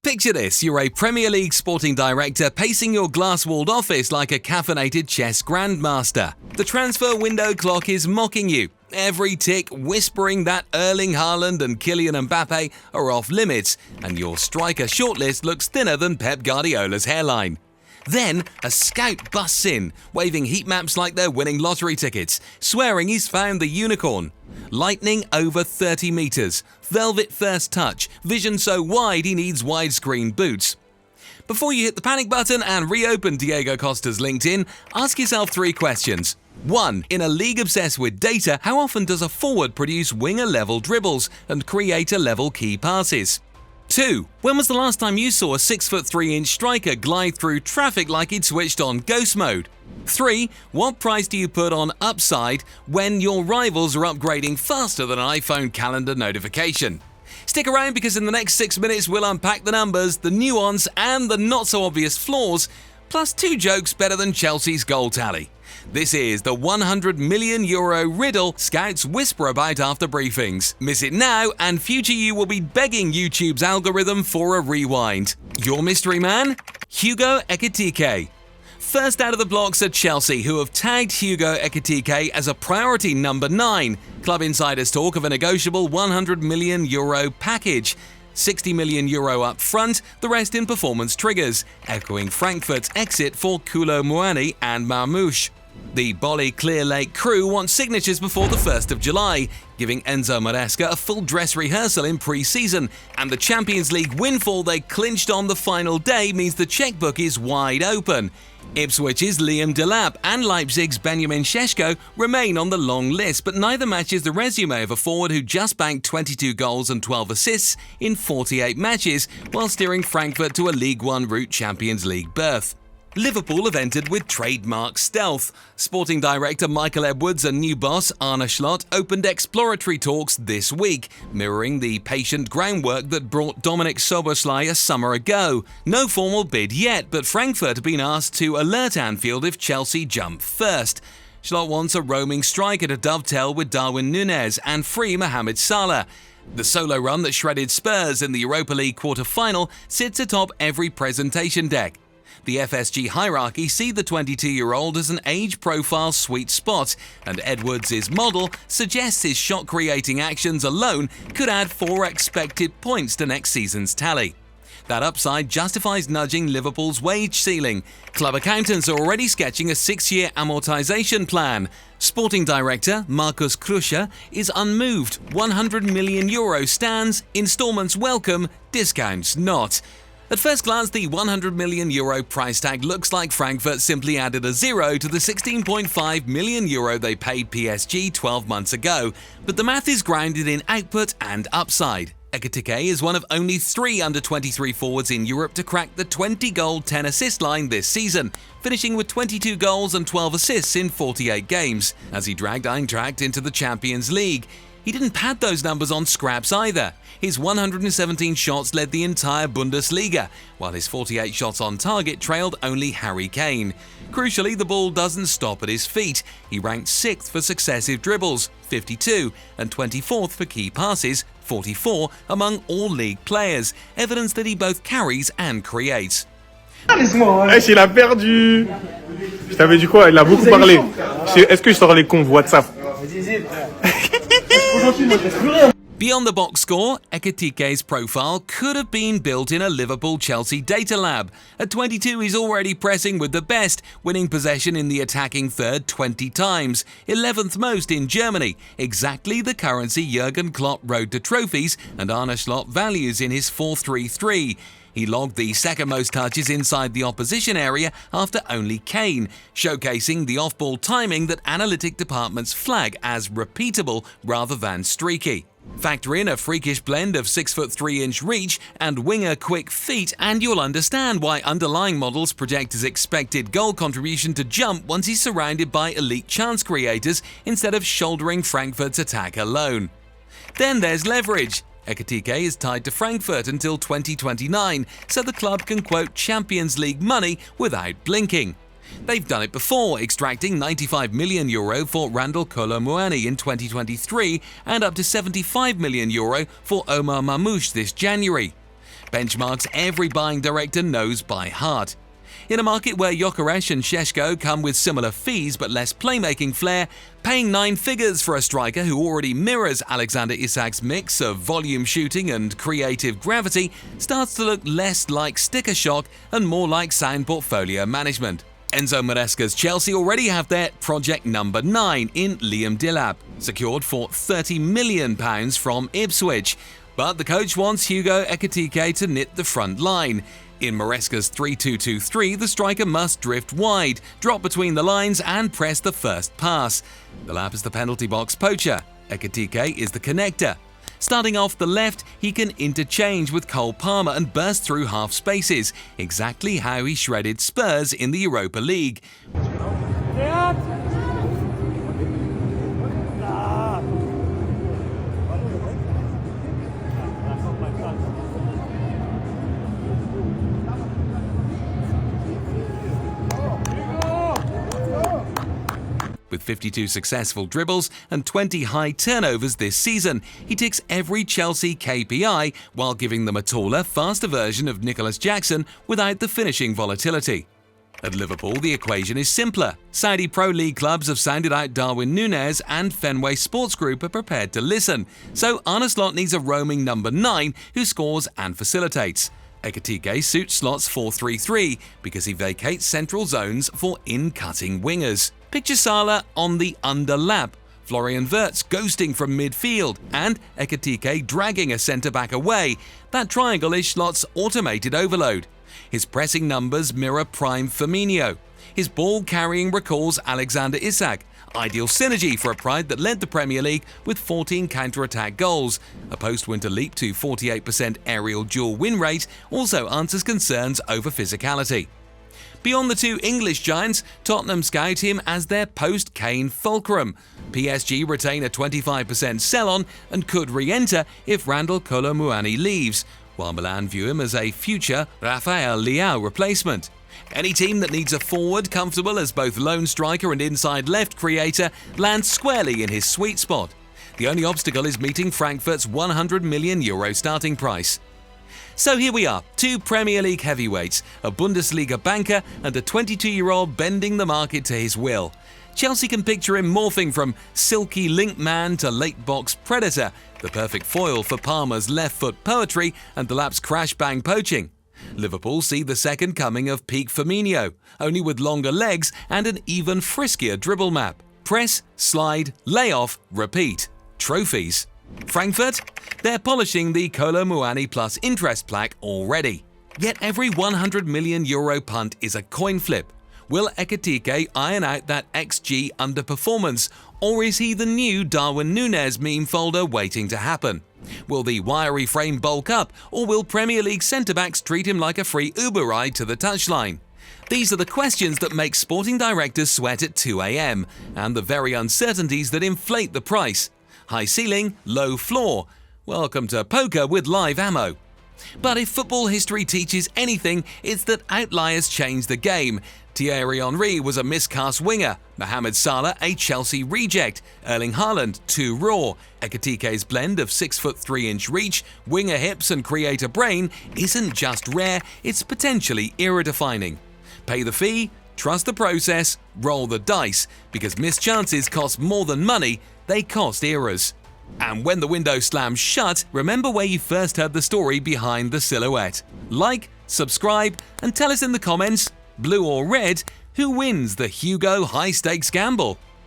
Picture this, you're a Premier League sporting director pacing your glass-walled office like a caffeinated chess grandmaster. The transfer window clock is mocking you, every tick whispering that Erling Haaland and Kylian Mbappe are off limits, and your striker shortlist looks thinner than Pep Guardiola's hairline. Then, a scout busts in, waving heat maps like they're winning lottery tickets, swearing he's found the unicorn. Lightning over 30 meters, velvet first touch, vision so wide he needs widescreen boots. Before you hit the panic button and reopen Diego Costa's LinkedIn, ask yourself 3 questions. 1. In a league obsessed with data, how often does a forward produce winger-level dribbles and creator-level key passes? 2. When was the last time you saw a 6'3" striker glide through traffic like he'd switched on ghost mode? 3. What price do you put on upside when your rivals are upgrading faster than an iPhone calendar notification? Stick around because in the next 6 minutes we'll unpack the numbers, the nuance and the not-so-obvious flaws, plus 2 jokes better than Chelsea's goal tally. This is the €100 million riddle scouts whisper about after briefings. Miss it now and future you will be begging YouTube's algorithm for a rewind. Your mystery man? Hugo Ekitike. First out of the blocks are Chelsea, who have tagged Hugo Ekitike as a priority number 9. Club insiders talk of a negotiable €100 million package. €60 million up front, the rest in performance triggers, echoing Frankfurt's exit for Kolo Muani and Marmoush. The Bolly Clear Lake crew want signatures before the 1st of July, giving Enzo Maresca a full dress rehearsal in pre-season, and the Champions League windfall they clinched on the final day means the checkbook is wide open. Ipswich's Liam Delap and Leipzig's Benjamin Šeško remain on the long list, but neither matches the resume of a forward who just banked 22 goals and 12 assists in 48 matches while steering Frankfurt to a League One route Champions League berth. Liverpool have entered with trademark stealth. Sporting director Michael Edwards and new boss Arne Slot opened exploratory talks this week, mirroring the patient groundwork that brought Dominic Szoboszlai a summer ago. No formal bid yet, but Frankfurt have been asked to alert Anfield if Chelsea jump first. Slot wants a roaming striker to dovetail with Darwin Núñez and free Mohamed Salah. The solo run that shredded Spurs in the Europa League quarter-final sits atop every presentation deck. The FSG hierarchy see the 22-year-old as an age profile sweet spot, and Edwards' model suggests his shot-creating actions alone could add 4 expected points to next season's tally. That upside justifies nudging Liverpool's wage ceiling. Club accountants are already sketching a 6-year amortization plan. Sporting director Markus Kruscher is unmoved. €100 million stands, instalments welcome, discounts not. At first glance, the €100 million price tag looks like Frankfurt simply added a zero to the €16.5 million they paid PSG 12 months ago, but the math is grounded in output and upside. Ekitike is one of only 3 under-23 forwards in Europe to crack the 20-goal, 10-assist line this season, finishing with 22 goals and 12 assists in 48 games, as he dragged Eintracht into the Champions League. He didn't pad those numbers on scraps either. His 117 shots led the entire Bundesliga, while his 48 shots on target trailed only Harry Kane. Crucially, the ball doesn't stop at his feet. He ranked 6th for successive dribbles, 52, and 24th for key passes, 44, among all league players, evidence that he both carries and creates. Il a perdu. Je t'avais dit quoi? Il a beaucoup parlé. Est-ce que je sors les comptes WhatsApp? Beyond the box score, Ekitike's profile could have been built in a Liverpool-Chelsea data lab. At 22, he's already pressing with the best, winning possession in the attacking third 20 times, 11th most in Germany, exactly the currency Jurgen Klopp rode to trophies and Arne Slot values in his 4-3-3. He logged the second most touches inside the opposition area after only Kane, showcasing the off-ball timing that analytic departments flag as repeatable rather than streaky. Factor in a freakish blend of 6'3" reach and winger quick feet and you'll understand why underlying models project his expected goal contribution to jump once he's surrounded by elite chance creators instead of shouldering Frankfurt's attack alone. Then there's leverage. Ekitike is tied to Frankfurt until 2029, so the club can quote Champions League money without blinking. They've done it before, extracting €95 million for Randal Kolo Muani in 2023 and up to €75 million for Omar Marmoush this January. benchmarks every buying director knows by heart. In a market where Gyökeres and Šeško come with similar fees but less playmaking flair, paying 9 figures for a striker who already mirrors Alexander Isak's mix of volume shooting and creative gravity starts to look less like sticker shock and more like sound portfolio management. Enzo Maresca's Chelsea already have their project number 9 in Liam Delap, secured for £30 million from Ipswich. But the coach wants Hugo Ekitike to knit the front line. In Maresca's 3-2-2-3, the striker must drift wide, drop between the lines and press the first pass. Delap is the penalty box poacher. Ekitike is the connector. Starting off the left, he can interchange with Cole Palmer and burst through half spaces, exactly how he shredded Spurs in the Europa League. With 52 successful dribbles and 20 high turnovers this season, he ticks every Chelsea KPI while giving them a taller, faster version of Nicholas Jackson without the finishing volatility. At Liverpool, the equation is simpler. Saudi Pro League clubs have sounded out Darwin Núñez, and Fenway Sports Group are prepared to listen. So Arne Slot needs a roaming number 9 who scores and facilitates. Ekitike suits Slot's 4-3-3 because he vacates central zones for in-cutting wingers. Picture Salah on the underlap, Florian Wirtz ghosting from midfield, and Ekitike dragging a centre-back away. That triangle is Slot's automated overload. His pressing numbers mirror prime Firmino. His ball carrying recalls Alexander Isak. Ideal synergy for a pride that led the Premier League with 14 counter-attack goals. A post-winter leap to 48% aerial duel win rate also answers concerns over physicality. Beyond the 2 English giants, Tottenham scout him as their post-Kane fulcrum. PSG retain a 25% sell-on and could re-enter if Randal Kolo Muani leaves, while Milan view him as a future Rafael Leao replacement. Any team that needs a forward comfortable as both lone striker and inside left creator lands squarely in his sweet spot. The only obstacle is meeting Frankfurt's €100 million starting price. So here we are, 2 Premier League heavyweights, a Bundesliga banker and a 22-year-old bending the market to his will. Chelsea can picture him morphing from silky link man to late box predator, the perfect foil for Palmer's left foot poetry and Delap's crash bang poaching. Liverpool see the second coming of peak Firmino, only with longer legs and an even friskier dribble map. Press, slide, lay off, repeat. Trophies. Frankfurt? They're polishing the Kolo Muani plus interest plaque already. Yet every €100 million punt is a coin flip. Will Ekitike iron out that XG underperformance, or is he the new Darwin Núñez meme folder waiting to happen? Will the wiry frame bulk up, or will Premier League centre-backs treat him like a free Uber ride to the touchline? These are the questions that make sporting directors sweat at 2 a.m, and the very uncertainties that inflate the price. High ceiling, low floor. Welcome to poker with live ammo. But if football history teaches anything, it's that outliers change the game. Thierry Henry was a miscast winger, Mohamed Salah a Chelsea reject, Erling Haaland too raw. Ekitike's blend of 6'3" reach, winger hips and creator brain isn't just rare, it's potentially era-defining. Pay the fee, trust the process, roll the dice, because missed chances cost more than money, they cost eras. And when the window slams shut, remember where you first heard the story behind the silhouette. Like, subscribe, and tell us in the comments, blue or red, who wins the Hugo high-stakes gamble?